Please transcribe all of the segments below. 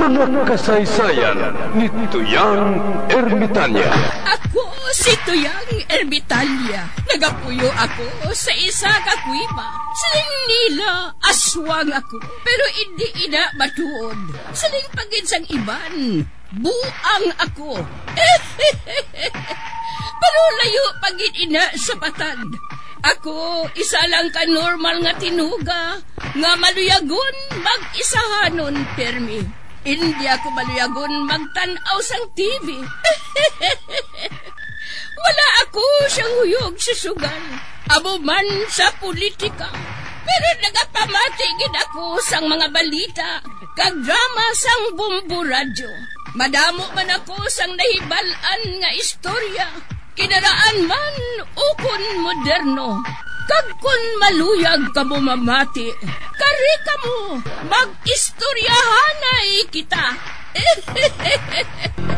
Mga kasaysayan ni Tuyang Ermitanya. Ako si Tuyang Ermitanya. Nagapuyo ako sa isa ka kuiba. Siling nila, aswang ako. Pero hindi ina matuod. Siling paginsang iban, buang ako. Pero layo pagin ina sa patad. Ako, isa lang ka normal nga tinuga, nga maluyagon mag-isahanon permi. Hindi ako maluyagon magtanaw sang TV. Wala ako siyang huyog sa sugal, abo man sa politika. Pero nagapamatigid ako sang mga balita, kag drama sang Bumbu Radyo. Madamo man ako sang nahibalan nga istorya, kinaraan man ukon moderno. Kag kun maluyag ka mo mamati, kari ka mo, mag-istoryahanay kita.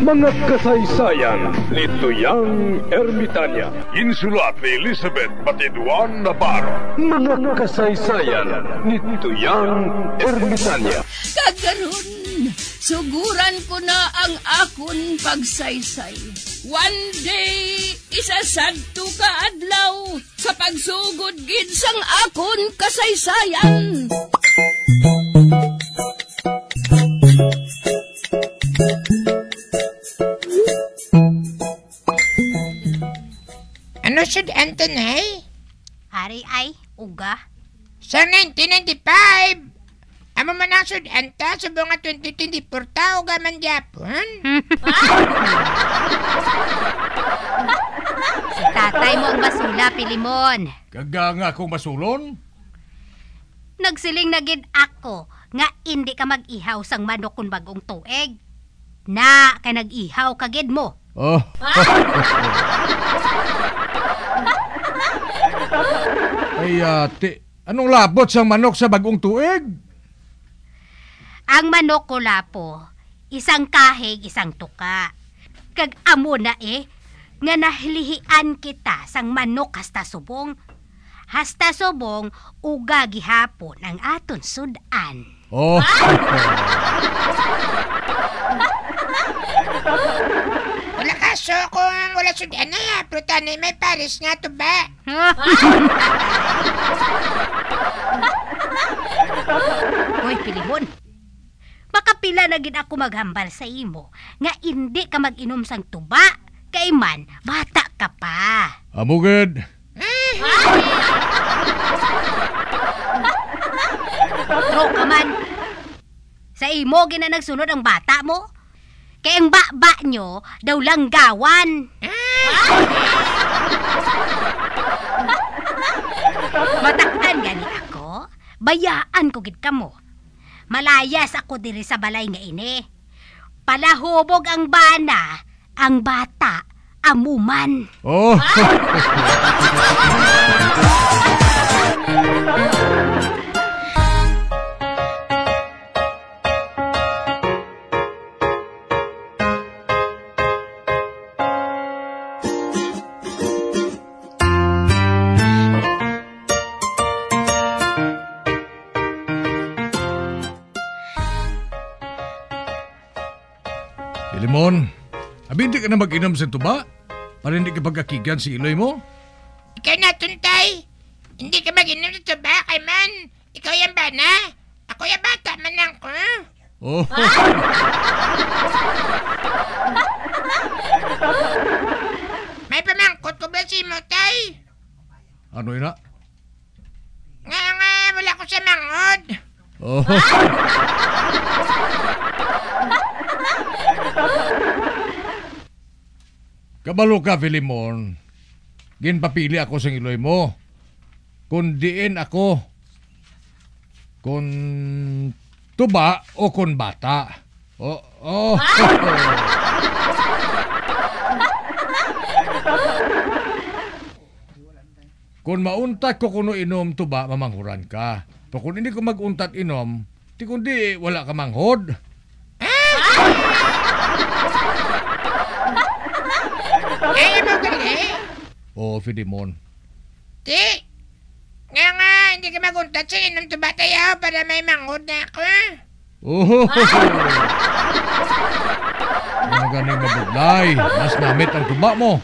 Mga kasaysayan ni Tuyang Ermitanya. Insulat ni Elizabeth Batiduan Navarro. Mga kasaysayan ni Tuyang Ermitanya. Kagaron, suguran ko na ang akon pagsaysay. One day, isasadto ka adlaw sa pagsugod gid sang akon kasaysayan. Ano siya Antonay? Hari ay, uga. Sa 1995, amo man ang sudanta sa bunga 2024 tao gaman Japon. Si tatay mo ang basula, Pilimon. Kaga nga akong masulon? Nagsiling na gid ako nga hindi ka mag-ihaw sang manok kun bagong tuig. Na, kay nag-ihaw ka gid mo. Oh. Ay, ate, anong labot sang manok sa bagong tuig? Ang manok ko lapo, isang kahig, isang tuka. Kag amo na nga nahilihian kita sang manok hasta subong. Hasta subong, uga gihapon ang aton sudan. Oh. Wala kaso kung wala sudan na ya, pero tanay may paris nga to ba? Hoy, Pilimon. Makapila na gid ako maghambal sa imo nga hindi ka mag-inom sang tuba kay man bata ka pa. Amugad. Tro ka man. Sa imo gina nagsunod ang bata mo. Kay ang ba nyo daw lang gawan. Mataktan gani ako. Bayaan ko gid kamo. Malayas ako diri sa balay nga ini. Palahubog ang bana, ang bata, amuman. Oh. Limon, abi hindi ka na mag-inom sa tuba? Para hindi ka pagkakigan si iloy mo? Ikaw na, Tuntay. Hindi ka mag-inom sa tuba kay man. Ikaw yung bana. Ako yung bata man lang ko. Oh. May pamangkot ko ba si mo, Tay? Ano yun na? Nga, wala ko sa mangod. Oh. Kabalo ka, Filimon. Ginpapili ako sa iloy mo. Kung diin ako. Kung tuba o kung bata. Oh. Kung mauntat ko kuno inom tuba, mamanghuran ka. Pero kung hindi ko maguntat inom, di kundi wala ka manghod. Ay, mo gali. Oh, Filimon. Ti, nga, hindi ka maguntat sa inom tuba tayo para may mangod na ako. Oh. ganing mabudlay. Mas namit ang tuba mo.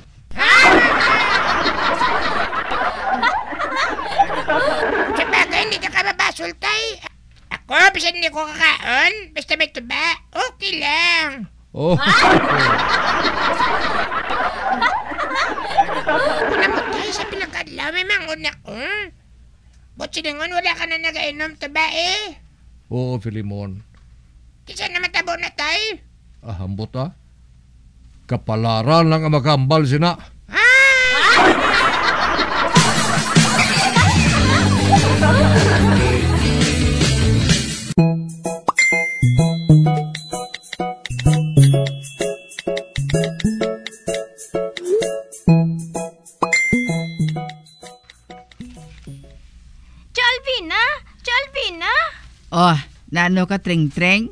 Sabagay, hindi ka kababasol, tay. Ako, bisan hindi ko kakaon, basta may tuba, okay lang. Oh. Alam mo, tay, sa pinagkadlaw, may mangon ako. Ba't siningon, wala ka na nagainom tuba eh. Oo, Filimon. Kisa na matabo na, tay. Ahambot ah. Kapalaran lang ang makambal sina. Jalvina! Oh, nano ka treng-treng?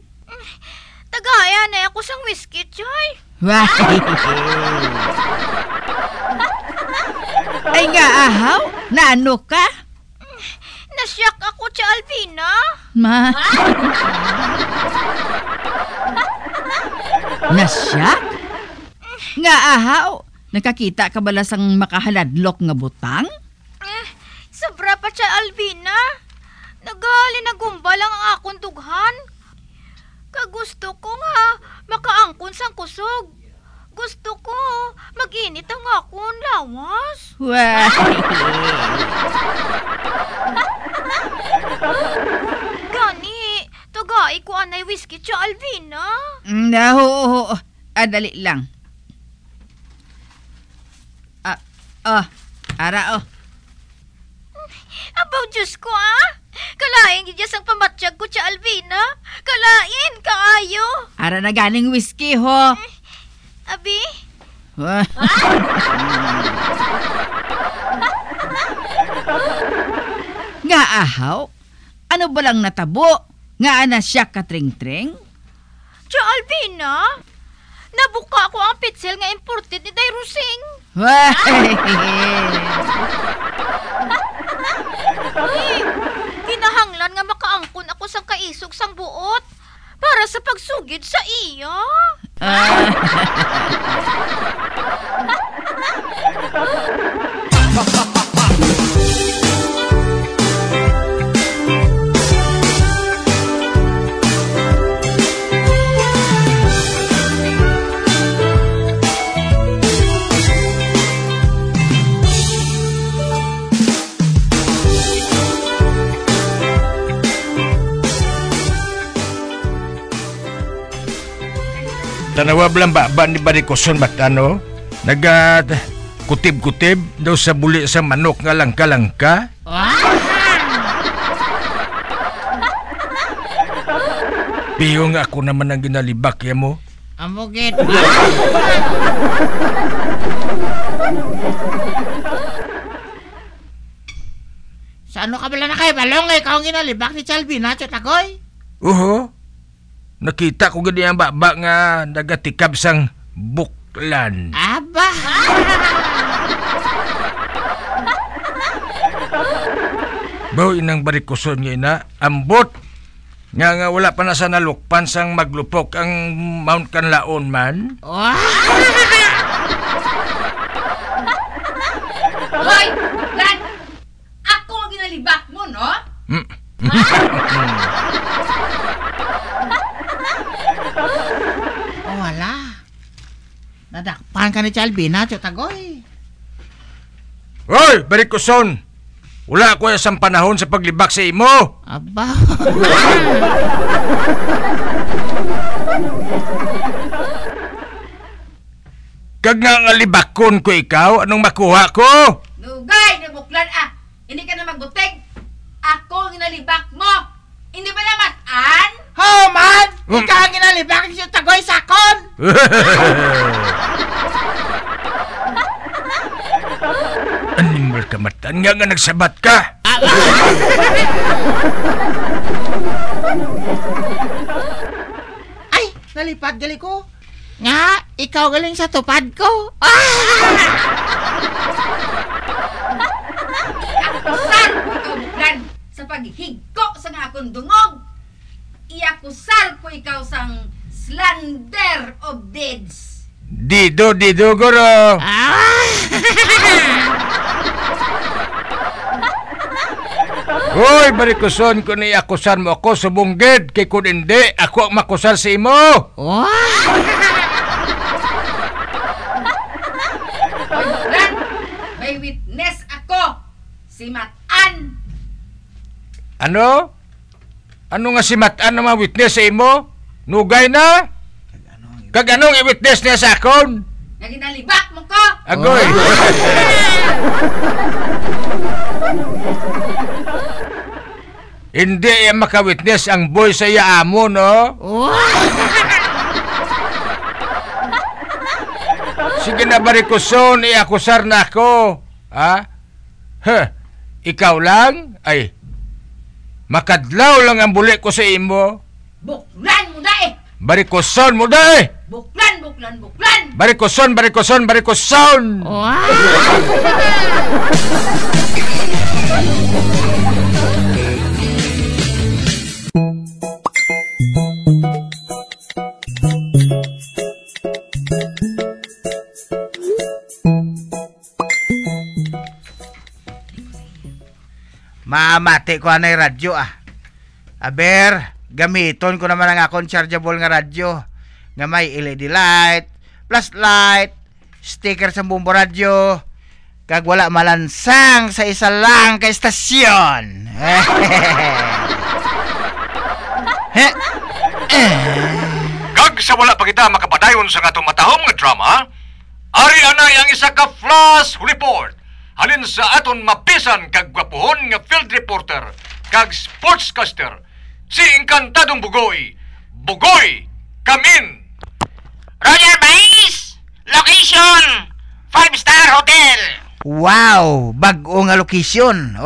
Tagaya na ako sang whiskey, Choy. Wah! Ay nga ahaw, nano ka? Nasyak ako, Jalvina. Ma? Nasyak? Nga ahaw, nakakita ka bala sang makahaladlok nga butang? Sobra pa, Jalvina. Nagali na gumbalang ang akong dughan. Kagusto ko nga makaangkon sang kusog. Gusto ko maginit ang akong lawas. Wah! Gani, tagai ko anay whiskey, Jalvina. No, dali lang. Ara. Abaw, Diyos ko, Kalain gidya sang pamatsyag ko, Jalvina. Kalain, kaayo. Ara na ganing whiskey, ho. Abi? Wah. Nga ahaw, ano ba lang natabo? Nga ana siya ka treng-treng? Jalvina, nabuka ko ang pitsel nga imported ni Day Rusing. Wah. Kinahanglan nga makaangkon ako sang kaisog sang buot para sa pagsugid sa iya. Tanawa lang ba ni Barikoson matano? Kutib-kutib daw sa buli sa manok nga langka-langka? Piyong ako naman ang ginalibak ya mo. Amugit. Sa ano ka bala na kay balong ikaw ang ginalibak ni Jalvina, Chotagoy? Oho. Nakita ko gani ang baba nga nagatikab sang buklan. Aba! Baw inang Barikoson nga ina, ambot. Nga wala pa na sa nalukpan sang maglupok ang Mount Canlaon man. Hoy! Lan! Ako ang ginalibak mo, no? Wala. Nadakpan ka ni Jalvina, Chotagoy. Hoy, Barikoson! Wala ko isang panahon sa paglibak sa imo. Aba. Kag nga libakon ko ikaw, anong makuha ko? Lugay na buklan Hindi ka na magbutig. Ako ang ginalibak mo. Hindi ba naman Oh, man! Ikaw ang ginalibak ni Chotagoy sakon! Animal ka matan nga nagsabat ka. Ay, nalipad gali ko. Nga, ikaw galing sa tupad ko. Akusar ko ikaw buklan sa paghigko sa nga akong dungog. Iakusar ko ikaw sang slander of deeds. Dido, guro. Hoy, barikuson ko ni akusan mo ako sa bunggid. Kay kung hindi, ako ang makusar sa imo. Buklan, may witness ako. Si Matan. Ano? Ano nga si Matan na mga witness sa imo? Nugay na? Kag anong i-witness niya sa akon? Naginalibak mo ko. Agoy. Hindi yan maka-witness ang boy sa iya amo, no? Sige na, barikuson, iakusar na ako. Ha? Ikaw lang? Ay, makadlaw lang ang buli ko sa imo. Buklan mo na eh. Barikuson mo da eh! Buklan. Barikuson! Mamati ko anay radyo Aber, gamiton ko naman ang akong chargeable nga radyo. Nga may LED light, flashlight, sticker sa bumbo radyo, kag wala malansang sa isa lang ka estasyon. Kag sa wala pa kita makapadayon sa katong matahom nga drama, ari anay ang isa ka flash report. Halin sa aton mapisan kag gwapuhon nga field reporter kag sportscaster, si Encantadong Bugoy, Kamin. Roger Base! Location! 5-star hotel! Wow, bag-o nga location.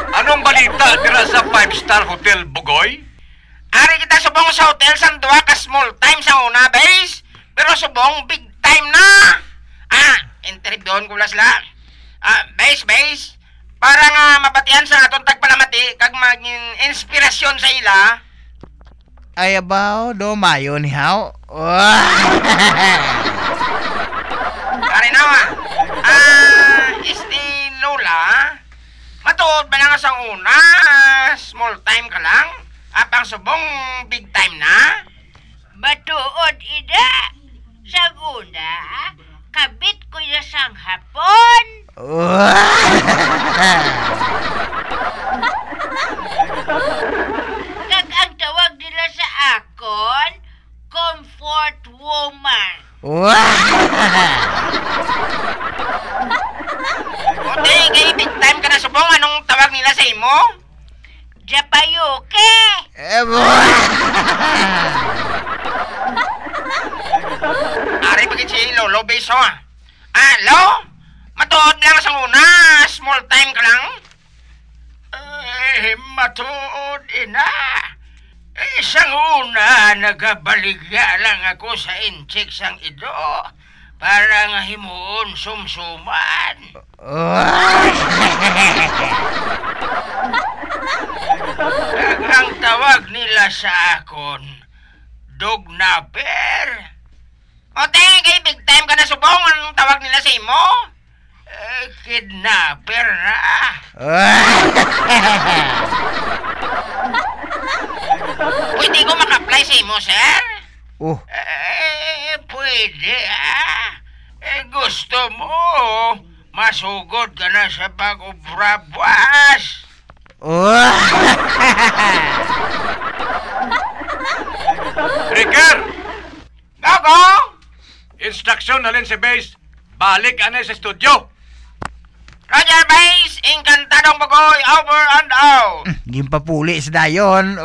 Anong balita dira sa 5-star hotel, Bugoy? Ari kita subong sa hotel sang duwa ka small time sa una, Base. Pero subong big time na. Interviewon ko lasla. Base. Para nga mabatian sa atong tagpalamati kag maging inspirasyon sa ila. Ay abaw, do mayo ni haw. Ari nawa. Lola. Matuod ba nga sa una? Small time ka lang? Apang subong big time na? Matuod ida. Sa una, kabit ko ya sang hapon. Kag ang tawag nila sa akon, comfort woman. Ote, kay big time ka na subong. Anong tawag nila sa imo? Japayuke. Ari pagit si Lolo Beso Lo? Matuod lang sa una. Small time ka lang? Matuod ina. Isang una, nagabaligya lang ako sa inchik sang ido para nga himuon sumsuman. Ang tawag nila sa akon, Dognaper. O kay big time ka na subong. Anong tawag nila sa imo? Kidnapper na. Pwede ko maka-apply sa imo, sir? Pwede gusto mo masugod ka na sa pag-ubra buwas. Ricker! Gago! Instruction halin si Base. Balik anay sa studio. Roger Base, Encantadong Bugoy, over and out. Gimpapuli sa dayon.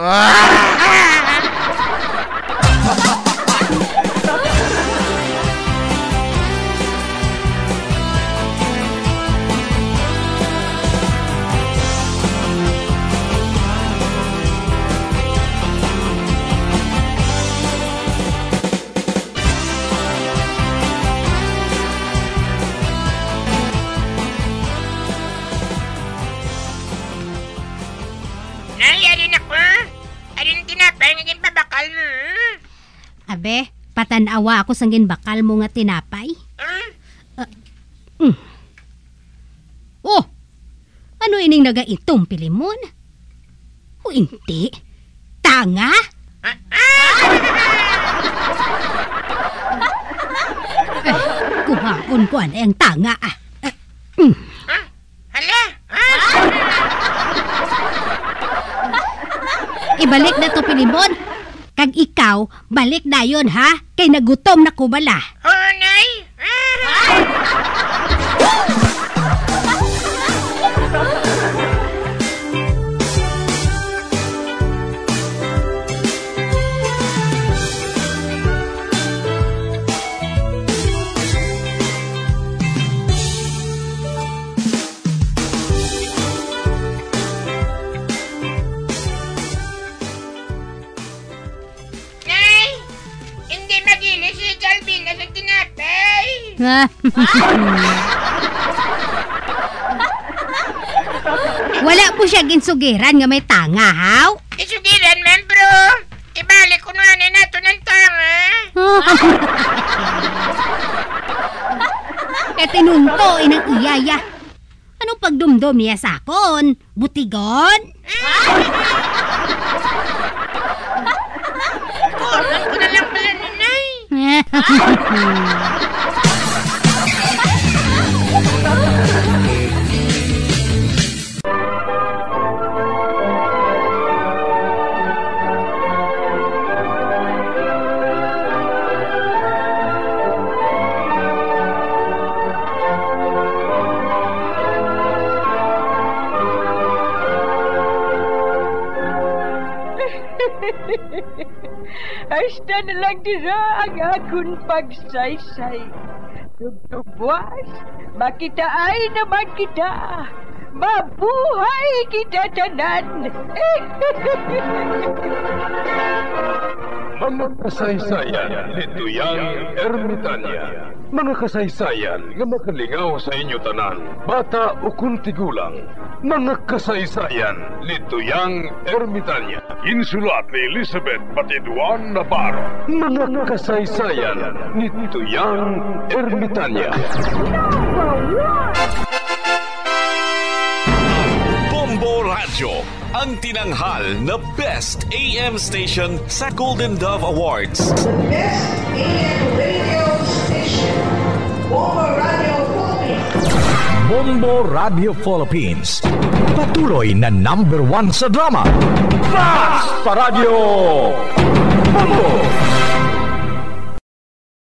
Abe, patanawa ako sang ginbakal mo nga tinapay. Oh, ano ining nagaitom, Pilimon? O hindi, tanga? Kuhaon ko ang tanga ah. Hala? Ibalik na to, Pilimon. Kag ikaw, balik na yun, ha? Kay nagutom na kubala. Oh, nay? Wala po siya ginsugiran nga may tanga, haw? Isugiran man, bro. Ibalik ko na nato ng tanga. Tinunto inang iyaya. Anong pagdumdum niya sa akon? Butigon? Kulang ko na lang pala ni Nay. Hasta na lang dira ang akong pagsaysay. Tugtugwas, makitaan naman kita. Mabuhay kita tanan. Mga kasaysayan ni Tuyang Ermitanya. Mga kasaysayan nga makalingaw sa inyo tanan, bata o kuntigulang. Mga kasaysayan ni Tuyang Ermitanya. Insulat ni Elizabeth Batiduan Navarro. Mga kasaysayan ni Tuyang Ermitanya. Bombo Radio, ang tinanghal na Best AM Station sa Golden Dove Awards. Best AM Radio Station, Bombo Radio Philippines. Bombo Radio Philippines, patuloy na #1 sa drama. Fast pa Radio! Bombo!